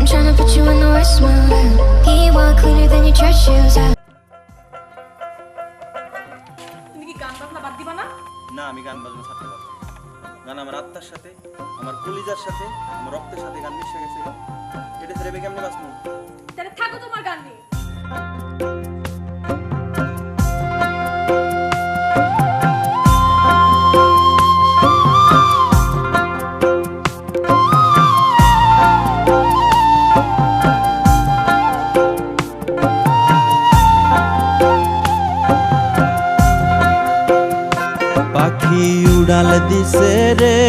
I'm trying to put you in the worst mood. Get you all cleaner than your church shoes. তুমি কি গান বাজনা বাদ দিবা না? না, আমি গান বাজনা ছাড়তে পারবো না। গান আমার আত্মার সাথে, আমার কলিজার সাথে, আমার রক্তের সাথে গান মিশে গেছে। এটা ছেড়ে কেমনে বাঁচবো? তাহলে থাকো তোমার গান নিয়ে। পাখি উড়াল দিছে রে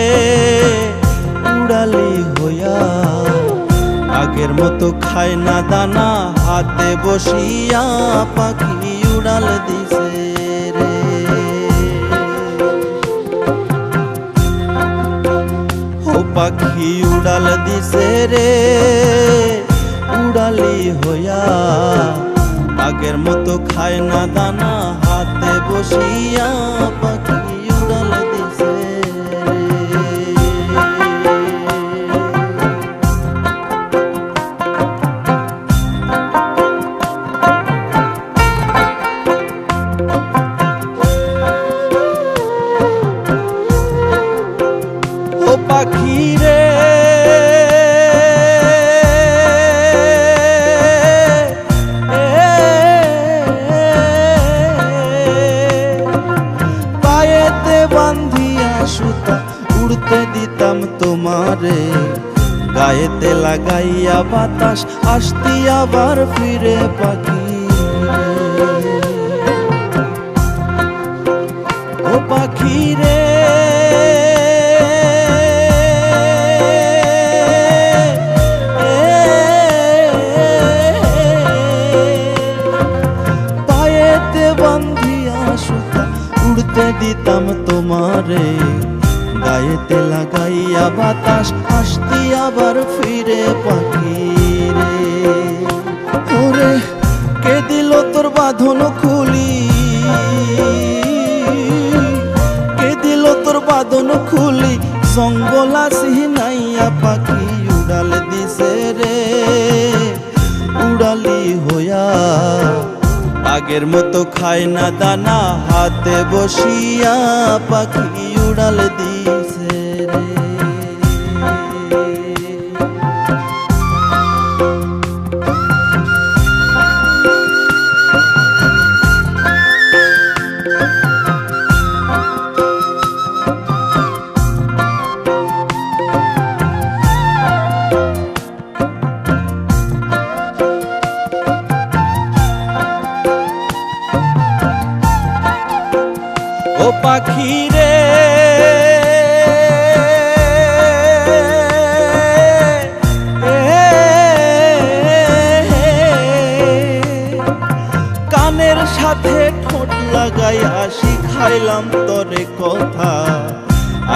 উড়ালি হইয়া, আগের মতো খায় না দানা হাতে বসিয়া। পাখি উড়াল দিছে রে, ও পাখি উড়াল দিছে রে উড়ালি হইয়া, আগের মতো খায় না দানা হাতে বসিয়া। পাখি উড়াল দিছে ও পাখি রে বান্ধিয়া সুতা উড়তে দিতাম তোমারে, গায়েতে লাগাইয়া বাতাস আসতি আবার ফিরে। পাখি ও পাখি রে পায়েতে বান্ধিয়া সুতা উড়তে দিতাম তোমারে, গায়েতে লাগাইয়া বাতাস আসতি আবার ফিরে। পাখি রে ওরে কে দিল তোর বাঁধন খুলি, কে দিল তোর বাঁধন খুলি, জঙ্গল আসি নাইয়া। পাখি উড়াল দিছে রে উড়ালি হইয়া, আগের মতো খায় না দানা হাতে বসিয়া। পাখি উড়াল দিছে রে। ও পাখি রে কানের সাথে ঠোঁট লাগাইয়া শিখাইলাম তোরে কথা,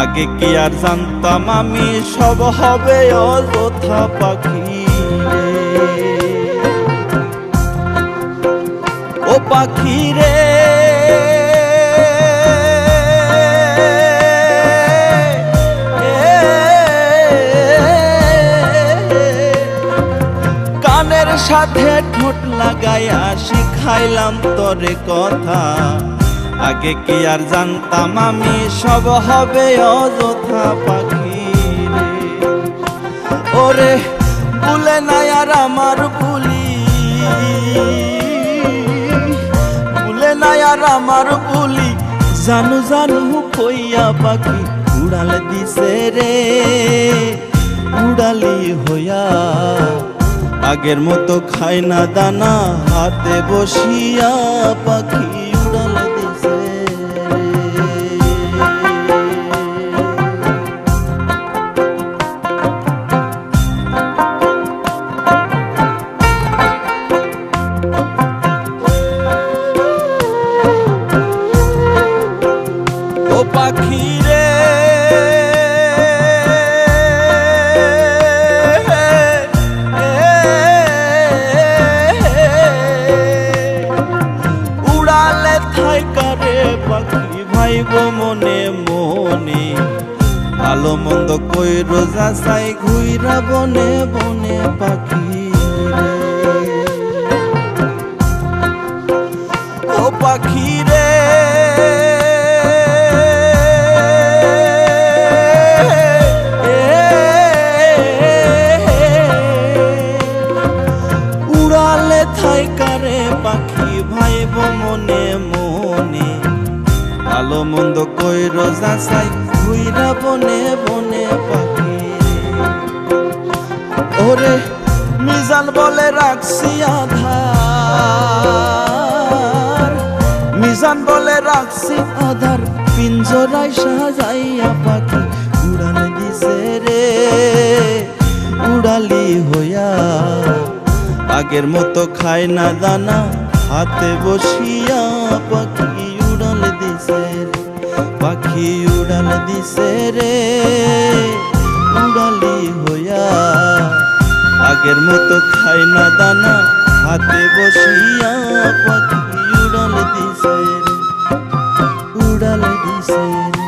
আগে কি আর জানতাম আমি সব হবে অযথা। পাখি রে ও পাখি রে কানের সাথে ঠোঁট লাগাইয়া শিখাইলাম তোরে কথা, আগে কি আর জানতাম আমি সব হবে অযথা। পাখি রে ওরে ভুলে নাই আর আমার ভুলি, ভুলে নাই আর আমার ভুলি, জানু জানু কইয়া। পাখি উড়াল দিছে রে উড়ালি হইয়া, আগের মতো খায় না দানা হাতে বসিয়া। পাখি উড়াল দিছে ও পাখি রে উড়ালে থাইকারে পাখি ভাইব মনে মনে, ভালো মন্দ কইরো যাচাই ঘুইরা বনে বনে পাখি রে। ও পাখি রে উড়ালে থাইকারে পাখি ভাইব মনে মনে, ভালো মন্দ কইরো যাচাই ঘুইরা বনে বনে পাখি রে। ওরে মিজান বলে রাখছি আধার, মিজান বলে রাখছি আধার, পিঞ্জরায় সাজাইয়া পাখি উড়াল দিছে রে উড়ালি হইয়া। আগের মতো খায় না দানা হাতে বসিয়া পাখি উড়াল দিছে রে, পাখি উড়াল দিছে রে উড়ালি হইয়া। আগের মতো খায় না দানা হাতে বসিয়া পাখি উড়াল দিছে রে উড়াল দিছে রে।